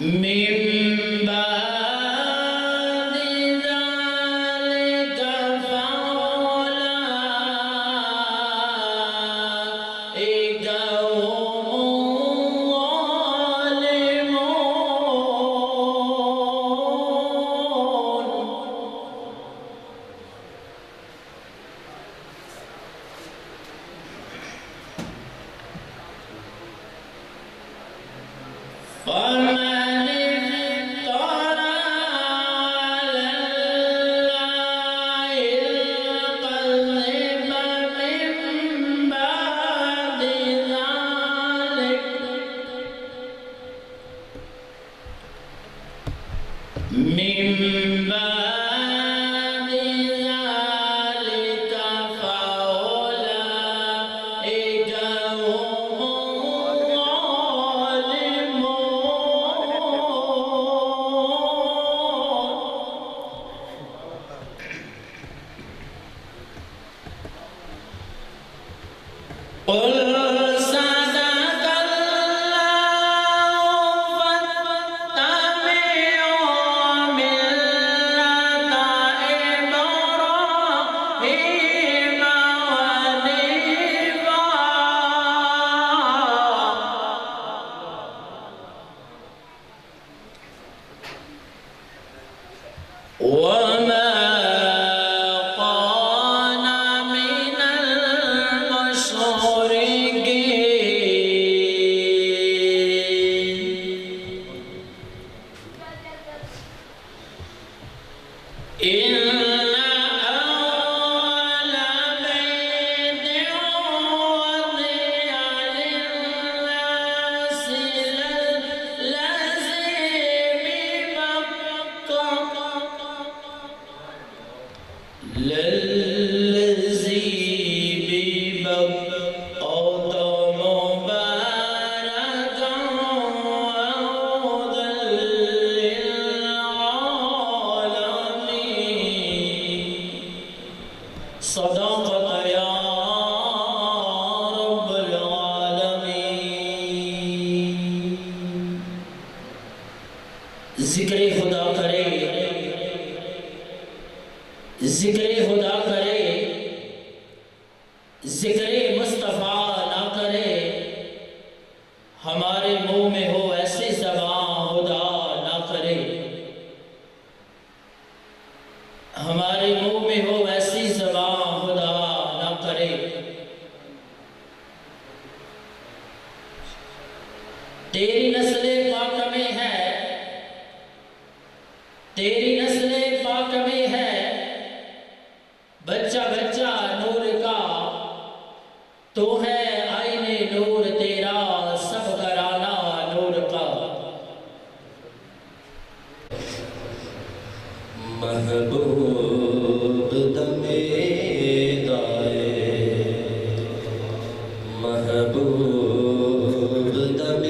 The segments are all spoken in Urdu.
من بعد ذلك فأولئك هم الظالمون. فمن افترى على الله الكذب من بعد ذلك فأولئك هم الظالمون. قل صدق الله فاتبعوا ملة إبراهيم حنيفا وما كان من المشركين. إن أول بيت وضع للناس للذي ببكة مباركا وهدى للعالمين. صدقت يا رب العالمين. ذکر خدا کرے، ذکر خدا کرے، ذکر مصطفیٰ نہ کرے، ہمارے منہ میں ہو ایسی زبان خدا نہ کرے، ہمارے منہ میں ہو ایسی زبان خدا نہ کرے۔ تیری نسل پاک میں ہے، تیری نسل پاک میں ہے، بچہ بچہ نور کا، تو ہے آئین نور تیرا، سب گھرانہ نور کا۔ محبوب دمِ دائے، محبوب دمِ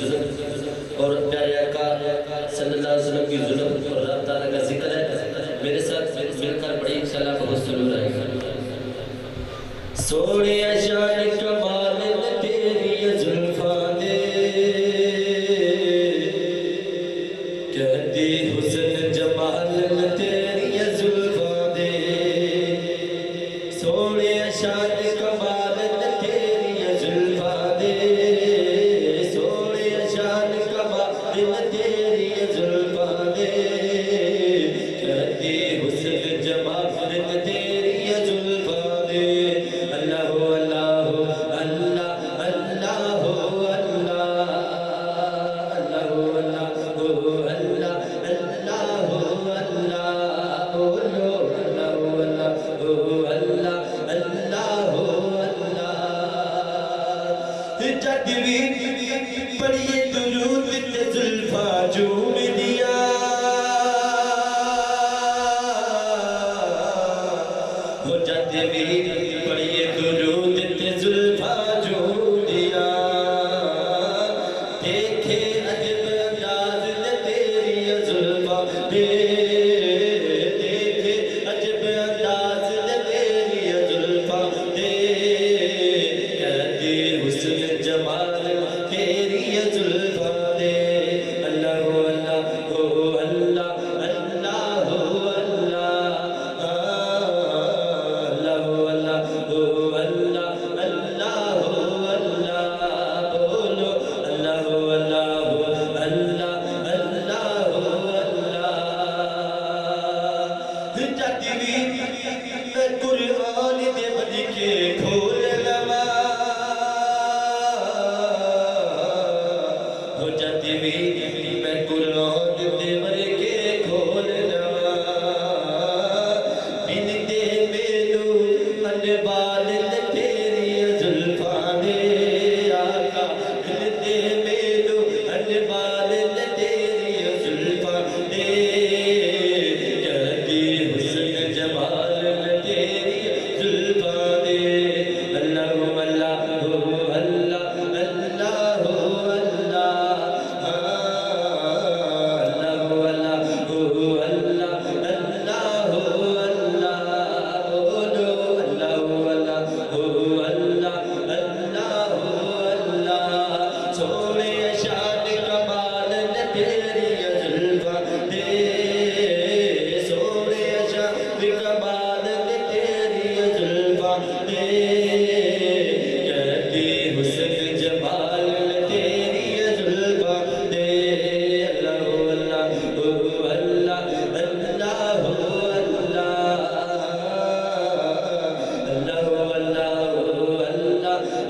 ظلم اور پیارے آقا صلی اللہ علیہ وسلم کی ظلم اور رب تعالیٰ کا ذکر ہے. میرے ساتھ مل کر بڑی انشاءاللہ بہت سلو رہے گا. سوڑے شان کمال تیری زلفاں دے کہتی حسن جمال تیری زلفاں دے. سوڑے شان کمال تیری زلفاں دے سوڑے شان کمال تیری زلفاں دے کہتی حسن جمال تیری زلفاں دے. اللہ اللہ اللہ اللہ اللہ اللہ اللہ اللہ اللہ بولو اللہ اللہ اللہ اللہ. جد بھی پڑھیے درود تے زلفاں جھوم دیا ہو. جد بھی پڑھیے درود تے زلفاں جھوم دیا دیکھے عجب انداز تیری زلفاں دے دیکھے عجب انداز تیری زلفاں دے کہتی حسن جمال تیری زلفاں دے. اللہ اللہ اللہ اللہ قرآن دے بج کے کھول لوا ہو جاتی بھی میں قرآن دے بج کے کھول لوا بن دے میلو انبال تیری زلفاں دے آقا بن دے میلو انبال تیری زلفاں دے کہتی حسن جمال تیری زلفاں دے. اللہ اللہ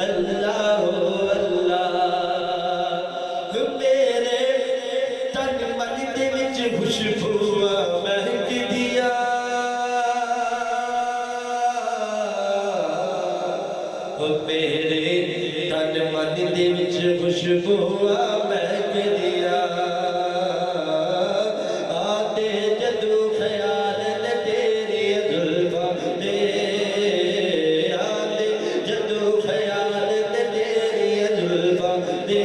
اللہ اللہ میرے تن من دے وچ خوشبو مہک دیا آتے جدو خیال نے تیری زلفاں دے آتے جدو خیال نے تیری زلفاں دے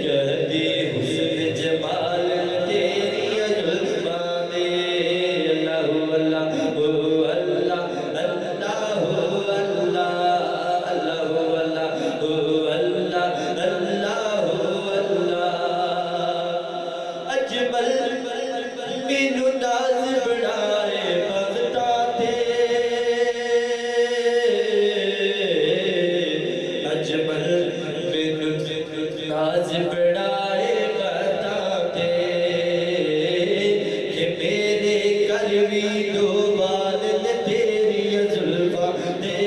کہتی حسن جمال تیری زلفاں دے. اللہ اللہ مینو ناز بڑھائے بغتا تے اجمل مینو ناز بڑھائے بغتا تے کہ میرے قلبی دو بال تیری زلفاں دے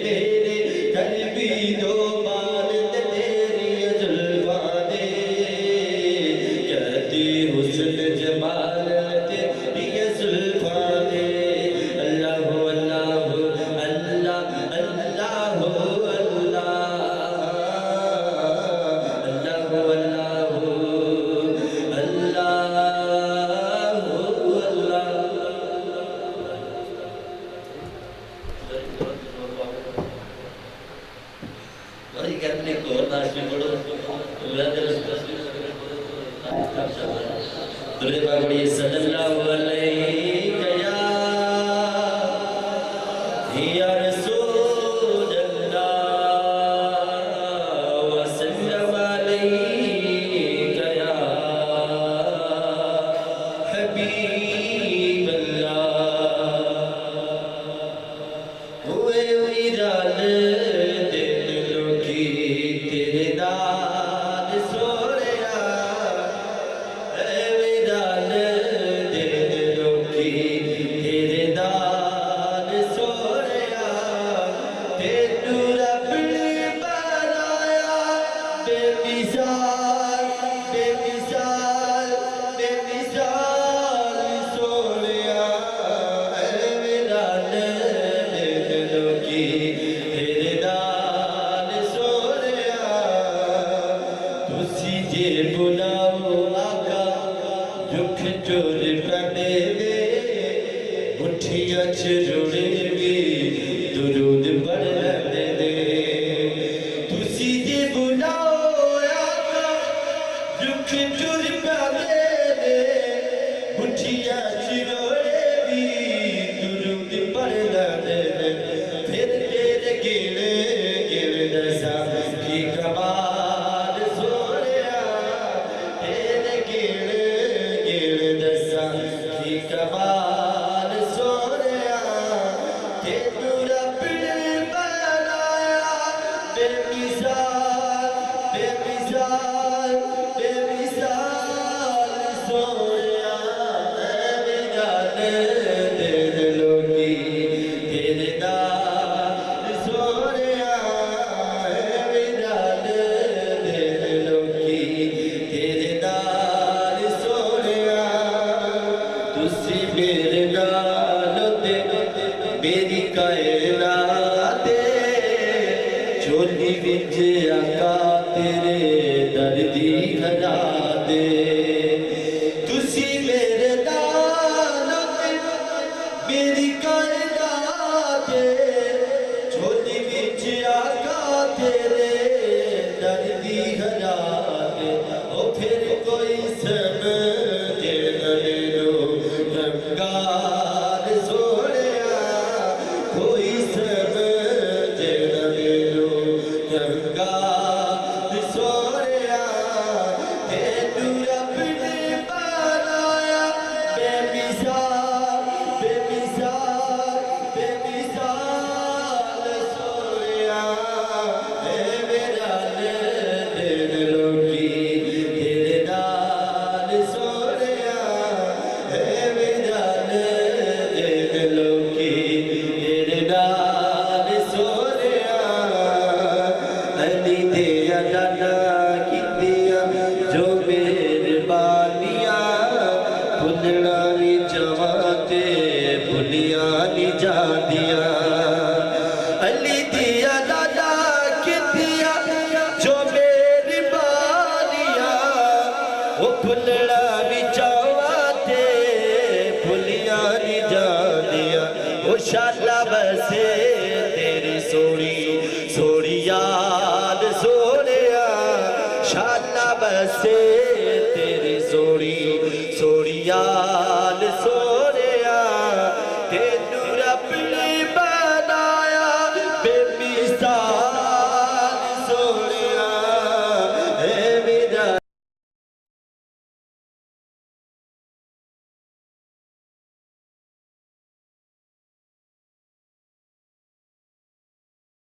میرے قلبی دو بال تیری زلفاں دے کہتی حسن جمال تیری زلفاں دے. اللہ اللہ اللہ اللہ اللہ درود پاک پڑھیے صلی اللہ علیہ یا رسول اللہ وسلم علیہ یا حبیب اللہ ہوئے ویران دلوں کی تیرے داد سوریا اے ویران دلوں کی تیرے داد سوریا تینو رب نے بنایا بے مثال بے مثال بے مثال سوریا اے ویران دلوں کی تیرے داد سوریا تسی جے بلاؤ آقا دکھ چور پڑے دے مٹھیاں چروڑے بھی درود پڑھ لیندے دے تسی جے بلاؤ آقا دکھ چور پڑے دے مٹھیاں چروڑے بھی درود پڑھ لیندے دے پھر تیرے گیڑے گیڑ دسا کی کمال سوریا تیرے گیڑے گیڑ دسا کی کمال سوریا تینو رب نے بنایا بے مثال بے مثال بے مثال سوریا اے ویران دلوں کی تیرے داد سوریا اے ویران دلوں کی تیرے داد سوریا تسی میرے نال تے میری کائنات چولی وچ آقا تیرے دردی ہرا دے تسی میرے نال تے میری کائنات چولی وچ آقا تیرے دردی ہرا دے او پھر کوئی سمجھے نہ میرو رنگار سوریا کوئی سمجھے نہ میرو رنگار سوریا تینو رب نے بنایا بے مثال بے مثال بے مثال سوریا اے ویران دلوں کی تیرے داد سوریا اے ویران دلوں کی تیرے داد سوریا علی دیا دادا کیتیاں جو مہربانیاں بھلنا نہیں چاہتے بھلیاں نہیں جاندیاں علی دیا دادا کیتیاں جو مہربانیاں وہ بھلنا نہیں چاہتے بھلیاں نہیں جاندیاں وہ شالا بسے تیری سوڑی سوڑی یاد سوریا شالا بسے تیری سوڑی سوڑی یاد سوریا